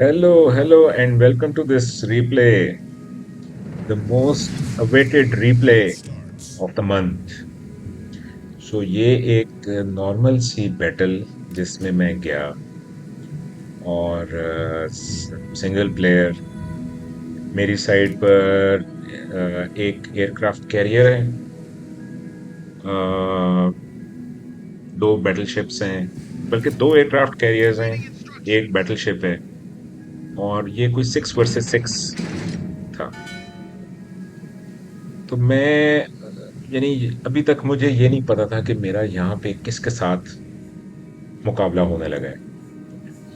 Hello, and welcome to this replay, the most awaited replay of the month. ये एक normal सी battle जिसमें मैं गया और सिंगल प्लेयर मेरी साइड पर एक एयरक्राफ्ट कैरियर है, दो बैटलशिप्स हैं, बल्कि दो एयरक्राफ्ट कैरियर्स हैं, एक बैटलशिप है और ये कोई 6 वर्सेस 6 था। तो मैं यानी अभी तक मुझे ये नहीं पता था कि मेरा यहाँ पे किसके साथ मुकाबला होने लगा है।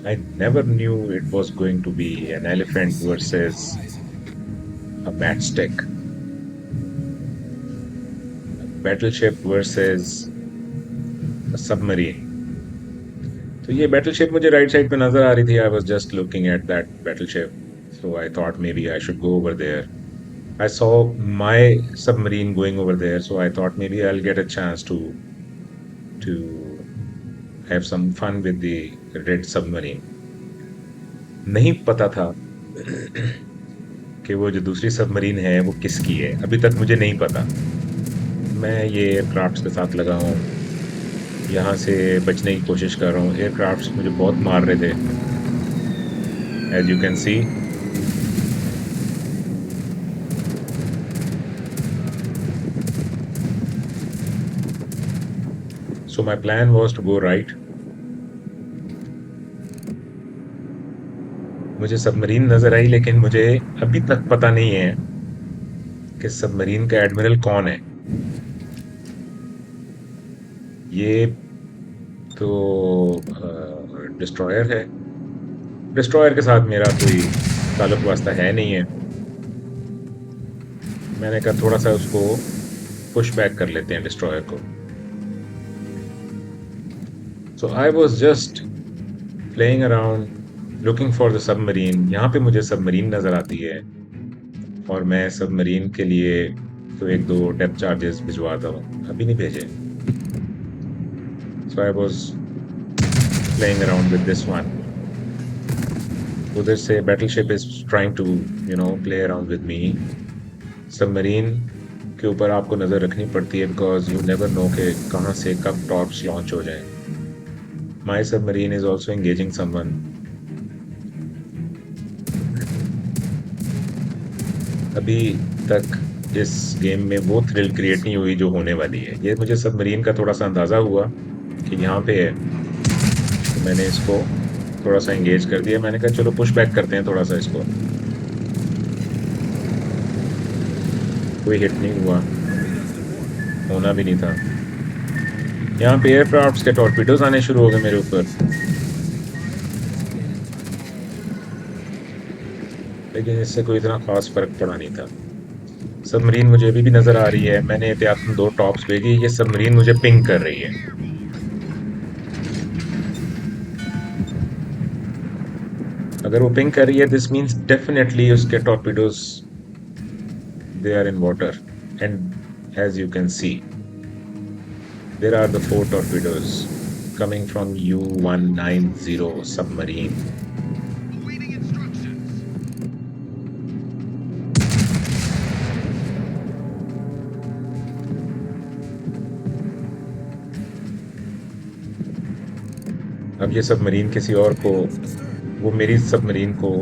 I never knew it was going to be an elephant versus a matchstick, battleship versus a submarine. तो ये बैटलशिप मुझे राइट साइड पे नजर आ रही थी। I was just looking at that battleship, so I thought maybe I should go over there. I saw my submarine going over there, so I thought maybe I'll get a chance to have some fun with the red submarine. नहीं पता था कि वो जो दूसरी submarine है वो किसकी है, अभी तक मुझे नहीं पता। मैं ये एयरक्राफ्ट्स के साथ लगा हूँ, यहाँ से बचने की कोशिश कर रहा हूँ। एयरक्राफ्ट्स मुझे बहुत मार रहे थे, as you can see. So my plan was to go right. मुझे सबमरीन नजर आई, लेकिन मुझे अभी तक पता नहीं है कि सबमरीन का एडमिरल कौन है। ये तो डिस्ट्रॉयर है। डिस्ट्रॉयर के साथ मेरा कोई ताल्लुक वास्ता है नहीं है। मैंने कहा थोड़ा सा उसको पुश बैक कर लेते हैं डिस्ट्रॉयर को। So I was just playing around looking for the submarine. यहाँ पे मुझे सबमरीन नजर आती है और मैं सबमरीन के लिए तो एक दो डेप्थ चार्जेस भिजवाता हूँ, अभी नहीं भेजे। So I was playing around with this one. उधर से battleship is trying to play around with me. Submarine के ऊपर आपको नज़र रखनी पड़ती है, बिकॉज यू नेवर नो कि कहाँ से कब टॉर्प्स लॉन्च हो जाएं। My submarine is also engaging someone. अभी तक इस गेम में वो थ्रिल क्रिएट नहीं हुई जो होने वाली है। ये मुझे सबमरीन का थोड़ा सा अंदाज़ा हुआ कि यहाँ पे है, तो मैंने इसको थोड़ा सा एंगेज कर दिया। मैंने कहा चलो पुश बैक करते हैं थोड़ा सा इसको। कोई हिट नहीं हुआ, होना भी नहीं था। यहाँ पे एयरक्राफ्ट्स के टॉर्पीडोज आने शुरू हो गए मेरे ऊपर, लेकिन इससे कोई इतना खास फर्क पड़ा नहीं था। सबमरीन मुझे अभी भी नजर आ रही है। मैंने एहतियातन दो टॉप्स भेजी, ये सबमरीन मुझे पिंग कर रही है। अगर वो पिंग कर रही है, दिस मीन्स डेफिनेटली उसके torpedoes they are in water, and as you can see there are the 4 torpedoes coming from U-190 submarine. अब ये सबमरीन किसी और को, वो मेरी सबमरीन को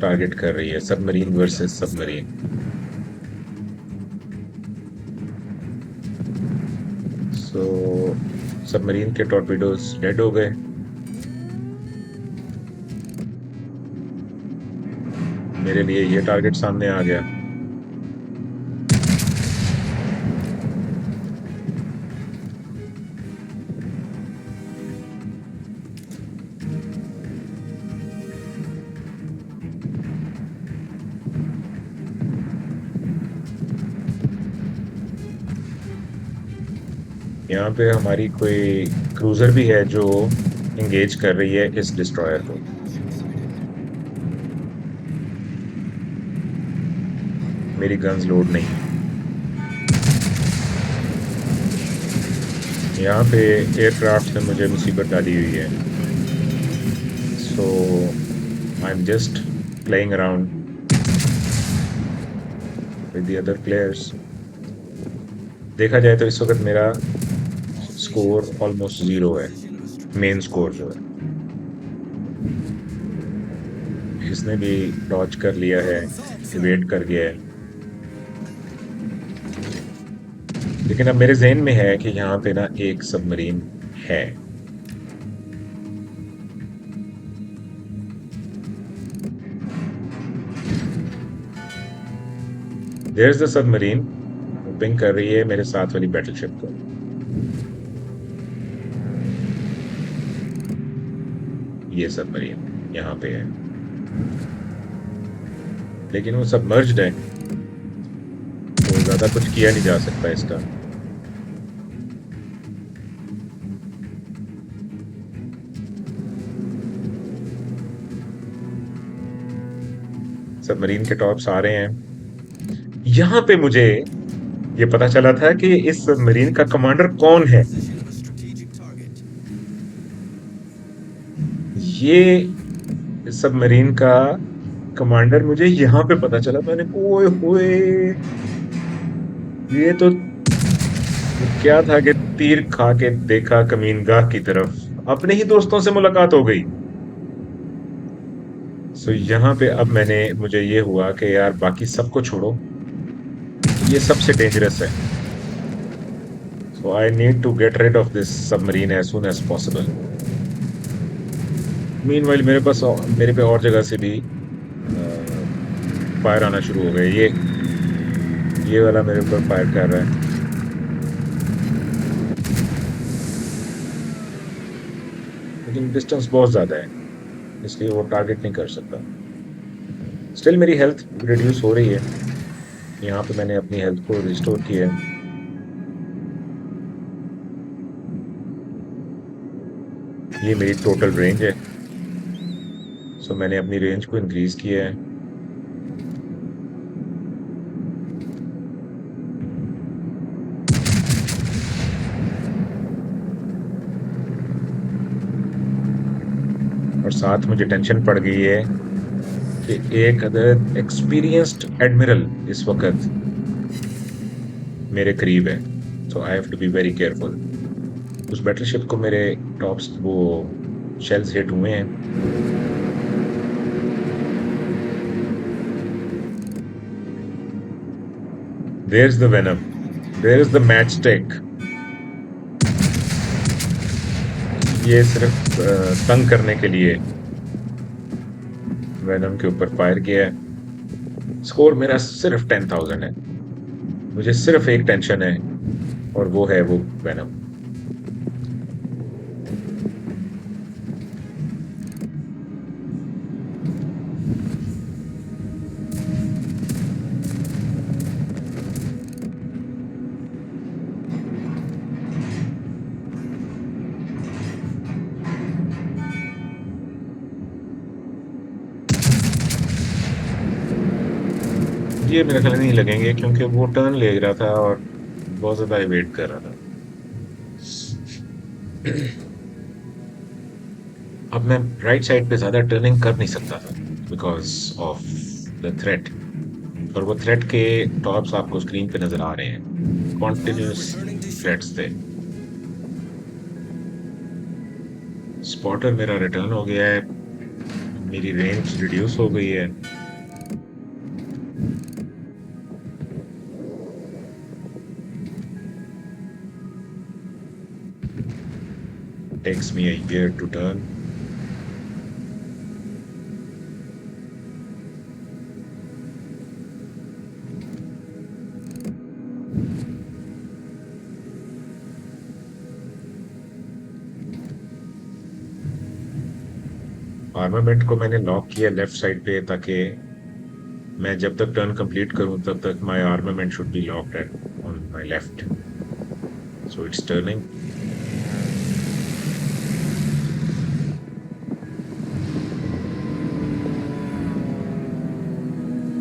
टारगेट कर रही है। Submarine versus submarine. So submarine के टॉर्पीडोज डेड हो गए। मेरे लिए ये टारगेट सामने आ गया। यहाँ पे हमारी कोई क्रूजर भी है जो इंगेज कर रही है इस डिस्ट्रॉयर को। मेरी गन्स लोड नहीं है। यहाँ पे एयरक्राफ्ट ने मुझे मुसीबत डाली हुई है। सो I'm just playing around with the other players. देखा जाए तो इस वक्त मेरा स्कोर ऑलमोस्ट 0 है, मेन स्कोर जो है। इसने भी डॉज कर लिया है, इवेट कर गया है। लेकिन अब मेरे ज़हन में है कि यहाँ पे ना एक सबमरीन है। There is the submarine, ping कर रही है मेरे साथ वाली बैटलशिप को। ये सबमरीन यहाँ पे है, लेकिन वो सबमर्ज्ड है, तो ज्यादा कुछ किया नहीं जा सकता इसका। सबमरीन के टॉप्स आ रहे हैं। यहाँ पे मुझे ये पता चला था कि इस सबमरीन का कमांडर कौन है। ये सबमरीन का कमांडर मुझे यहाँ पे पता चला। मैंने ओए होए, ये तो क्या था कि तीर खा के देखा कमीनगाह की तरफ, अपने ही दोस्तों से मुलाकात हो गई। सो यहाँ पे अब मुझे ये हुआ कि यार बाकी सबको छोड़ो, ये सबसे डेंजरस है। So I need to get rid of this submarine as soon as possible. Meanwhile मेरे पे और जगह से भी फायर आना शुरू हो गए। ये वाला मेरे ऊपर फायर कर रहा है, लेकिन डिस्टेंस बहुत ज्यादा है, इसलिए वो टारगेट नहीं कर सकता। स्टिल मेरी हेल्थ रिड्यूस हो रही है। यहाँ पे मैंने अपनी हेल्थ को रिस्टोर किया है। ये मेरी टोटल रेंज है, सो मैंने अपनी रेंज को इंक्रीज किया है। और साथ मुझे टेंशन पड़ गई है कि एक अदर एक्सपीरियंस्ड एडमिरल इस वक्त मेरे करीब है, so I have to be very careful. उस बैटलशिप को मेरे टॉप्स वो शेल्स हिट हुए हैं। There is the Venom, there is the match stick. ये सिर्फ तंग करने के लिए वेनम के ऊपर फायर किया है। स्कोर मेरा सिर्फ 10,000 है। मुझे सिर्फ एक टेंशन है, और वो है वो वेनम। ये मेरे ख्याल नहीं लगेंगे, क्योंकि वो टर्न ले रहा था और बहुत ज्यादा वेट कर रहा था। अब मैं राइट साइड पे ज्यादा टर्निंग कर नहीं सकता था बिकॉज ऑफ द थ्रेट। और वो थ्रेट के टॉप्स आपको स्क्रीन पे नजर आ रहे हैं, कॉन्टिन्यूस थ्रेट्स थे। स्पॉटर मेरा रिटर्न हो गया है, मेरी रेंज रिड्यूस हो गई है। Takes me a year to turn. Armament को मैंने लॉक किया लेफ्ट साइड पे, ताकि मैं जब तक टर्न कंप्लीट करूं तब तक my armament should be locked at on my left. So it's turning.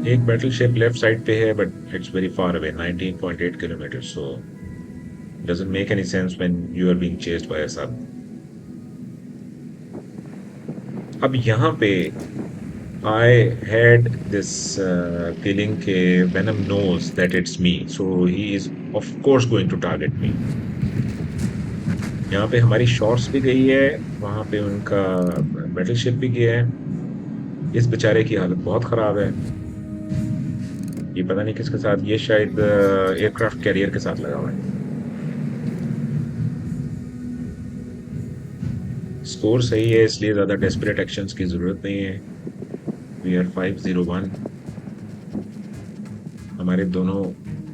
एक बैटलशिप लेफ्ट साइड पे है, but it's very far away, 19.8 kilometre, so doesn't make any sense when you are being chased by a sub. अब यहाँ पे I had this feeling that Venom knows that it's me, so he is of course going to target me. यहाँ पे हमारी shorts भी गई है, वहां पे उनका बैटलशिप भी गया है। इस बेचारे की हालत बहुत खराब है। ये पता नहीं किसके साथ, ये शायद एयरक्राफ्ट कैरियर के साथ लगा हुआ है। स्कोर सही है, इसलिए ज्यादा डेस्परेट एक्शंस की जरूरत नहीं है। We are 501। हमारे दोनों,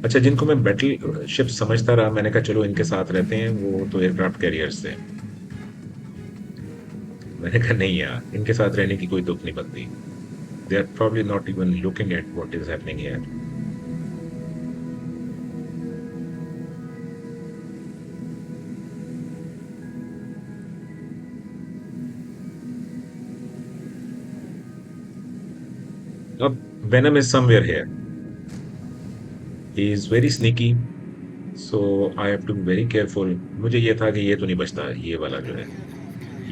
अच्छा, जिनको मैं बैटल शिप समझता रहा, मैंने कहा चलो इनके साथ रहते हैं, वो तो एयरक्राफ्ट कैरियर्स थे। मैंने कहा नहीं यार, इनके साथ रहने की कोई तुक नहीं बनती। They are probably not even looking at what is happening here. अब Venom is somewhere here, he is very sneaky, so I have to be very careful. मुझे ये था कि ये तो नहीं बचता, ये वाला जो है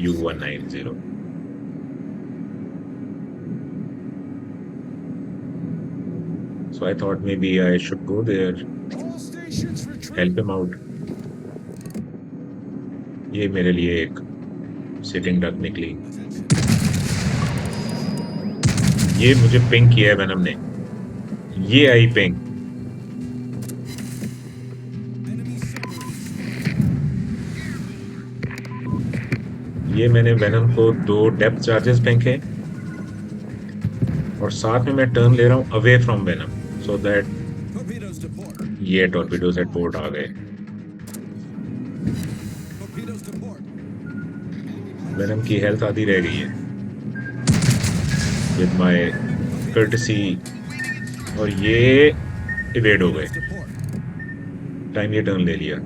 U190। So I thought maybe I should go there, help him out. ये मेरे लिए एक सिटिंग डक निकली। ये मुझे पिंग किया है वेनम ने। ये आई पिंग। ये मैंने वेनम को 2 डेप्थ चार्जेस फेंके, और साथ में मैं टर्न ले रहा हूं away from venom, so that ये टॉर्पीडोज एट पोर्ट आ गए। वेनम की हेल्थ आधी रह गई है विद माय कर्टसी, और ये इवेड हो गए। टाइम ये टर्न ले लिया।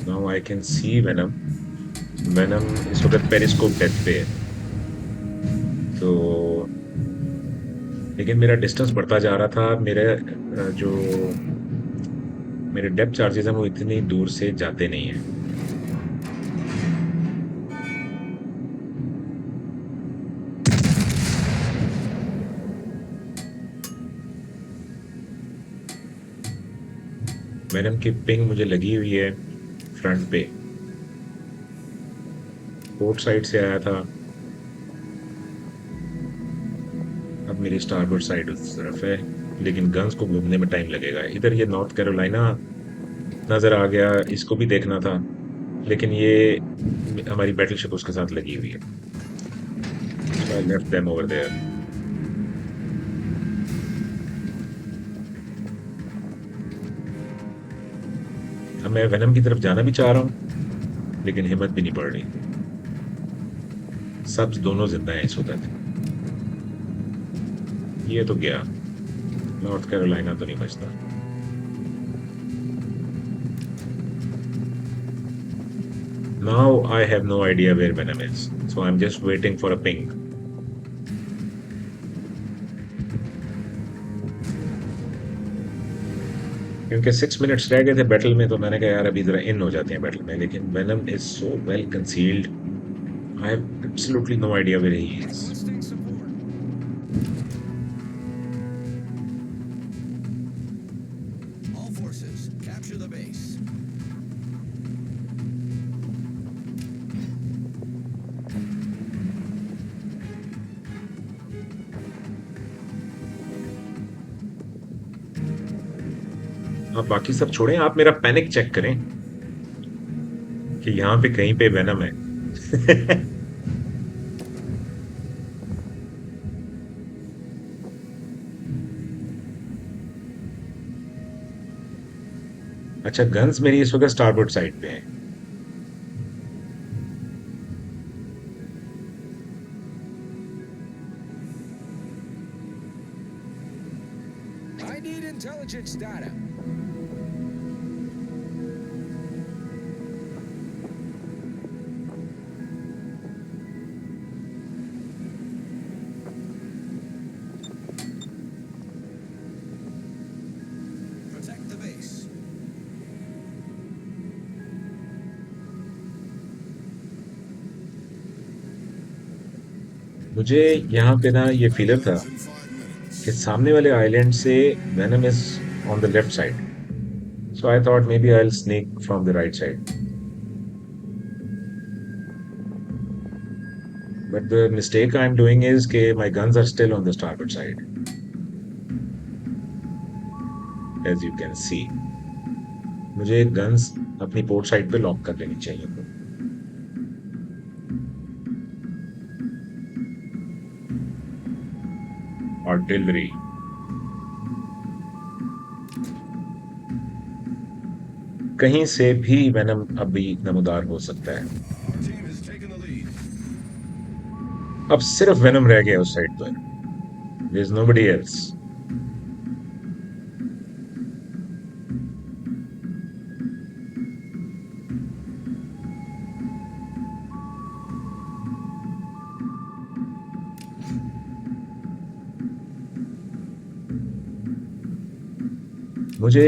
Now I can see venom. Venom इस वक्त पेरिस्कोप डेथ पे है, तो लेकिन मेरा डिस्टेंस बढ़ता जा रहा था। मेरे जो मेरे डेप्थ चार्जेस हैं वो इतनी दूर से जाते नहीं हैं। वेनम की पिंग मुझे लगी हुई है फ्रंट पे, पोर्ट साइड से आया था। अब मेरी स्टारबोर्ड साइड उस तरफ है, लेकिन गन्स को घूमने में टाइम लगेगा। इधर ये नॉर्थ कैरोलिना नजर आ गया, इसको भी देखना था, लेकिन ये हमारी बैटलशिप उसके साथ लगी हुई है। So I left them over there. अब मैं वेनम की तरफ जाना भी चाह रहा हूँ, लेकिन हिम्मत भी नहीं पड़ रही। सब दोनों जिंदा हैं इस वक्त। ये तो गया, नॉर्थ कैरोलिना तो नहीं बचता। Now I have no idea where Venom is, so I'm just waiting for a ping. क्योंकि 6 मिनट्स रह गए थे बैटल में, तो मैंने कहा यार अभी जरा इन हो जाते हैं बैटल में, लेकिन Venom is so well concealed, I have absolutely no idea where he is. आप बाकी सब छोड़ें, आप मेरा पैनिक चेक करें कि यहाँ पे कहीं पे वेनम है। अच्छा, गन्स मेरी इस वक्त स्टारबोर्ड साइड पे है। I need intelligence data. Protect the base. मुझे यहाँ पे ना ये फीलर था कि सामने वाले आइलैंड से Venom is on the left side, so I thought maybe I will snake from the right side, but the mistake I am doing is के my guns are still on the starboard side, as you can see. मुझे guns अपनी port side पे lock कर लेनी चाहिए थी। Artillery, कहीं से भी वेनम अभी नमूदार हो सकता है। Our team has taken the lead. अब सिर्फ वेनम रह गया उस साइड पर, देयर इज नोबडी एल्स। मुझे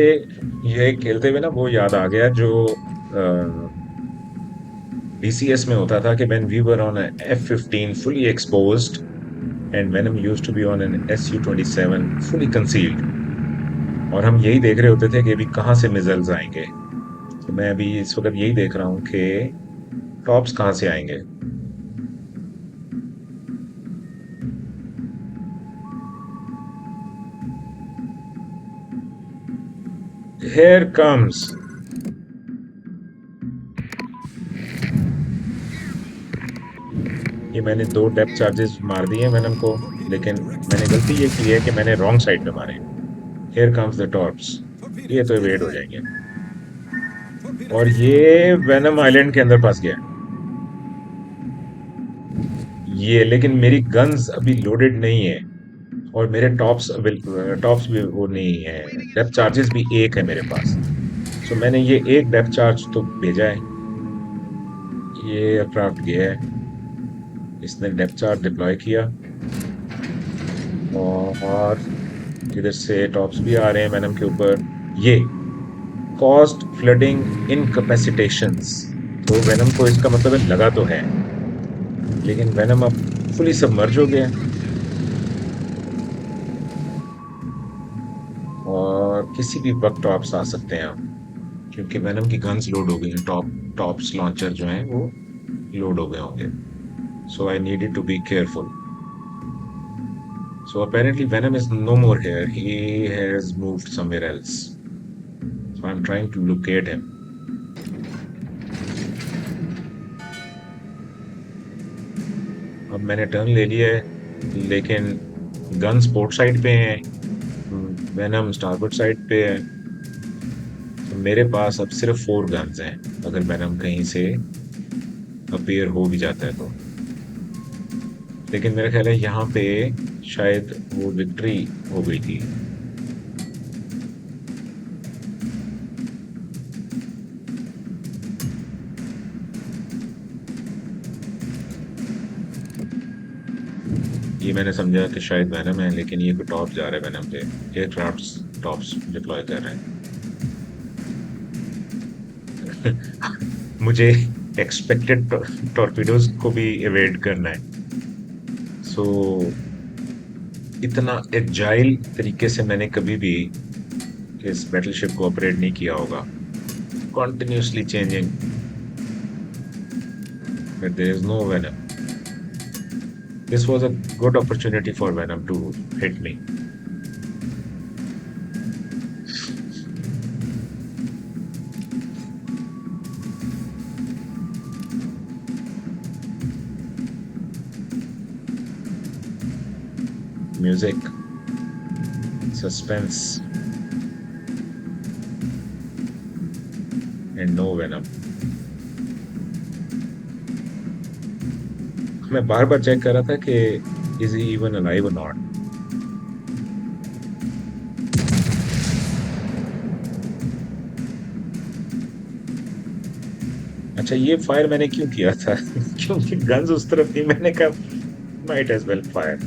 ये खेलते हुए ना वो याद आ गया जो DCS में होता था कि when we were on a F-15 fully exposed and Venom used to be on an Su-27 fully concealed, और हम यही देख रहे होते थे कि अभी कहाँ से मिसाइल्स आएंगे। तो मैं अभी इस वक्त यही देख रहा हूँ कि टॉप्स कहाँ से आएंगे। Here comes, ये मैंने 2 डेप्थ चार्जेस मार दिए हैं वेनम को, लेकिन मैंने गलती ये की है कि मैंने रॉन्ग साइड पे मारे। Here comes the टॉप्स, ये Torpedoes तो to the एवेड हो right. जाएंगे। और Torpedoes to the ये right. वेनम आइलैंड के अंदर फंस गया ये, लेकिन मेरी गन्स अभी लोडेड नहीं है और मेरे टॉप्स भी वो नहीं है, डेप्थ चार्जेस भी एक है मेरे पास। सो मैंने ये एक डेप्थ चार्ज तो भेजा है, ये एयरक्राफ्ट गया है, इसने डेप्थ चार्ज डिप्लॉय किया और इधर से टॉप्स भी आ रहे हैं वेनम के ऊपर। ये कॉस्ट फ्लडिंग इनकैपेसिटेशंस, तो वेनम को इसका मतलब है लगा तो है, लेकिन वेनम अब फुली सबमर्ज हो गया है और किसी भी वक्त टॉप्स आ सकते हैं अब, क्योंकि वेनम की गन्स लोड हो गई हैं। टॉप्स लॉन्चर जो हैं वो लोड हो गए होंगे, so I needed to be careful. So apparently Venom is no more here. He has moved somewhere else. So I'm trying to locate him. अब मैंने टर्न ले लिया है, लेकिन गन्स पोर्ट साइड पे हैं, वेनम स्टारबोर्ड साइड पे है। तो मेरे पास अब सिर्फ 4 गन्स हैं, अगर वेनम कहीं से अपीयर हो भी जाता है तो। लेकिन मेरा ख्याल है यहाँ पे शायद वो विक्ट्री हो गई थी। ये मैंने समझा कि शायद वेनम है, लेकिन ये कोई टॉप जा रहा है वेनम पे, एयरक्राफ्ट टॉप्स डिप्लॉय कर रहे हैं। मुझे एक्सपेक्टेड टॉर्पीडोज को भी एवेड करना है, सो इतना एजाइल तरीके से मैंने कभी भी इस बैटलशिप को ऑपरेट नहीं किया होगा, continuously changing, but there is no Venom. This was a good opportunity for Venom to hit me. Music, suspense, and no Venom. मैं बार बार चेक कर रहा था कि इज ही इवन अलाइव और नॉट। अच्छा, ये फायर मैंने क्यों किया था? क्योंकि गन्स उस तरफ थी, मैंने कहा माइट एज वेल फायर।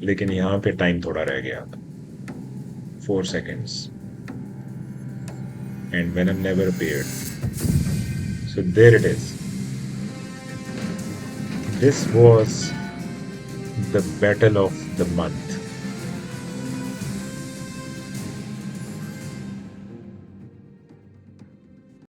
लेकिन यहाँ पे टाइम थोड़ा रह गया, 4 seconds, and Venom never appeared. So there it is. This was the battle of the month.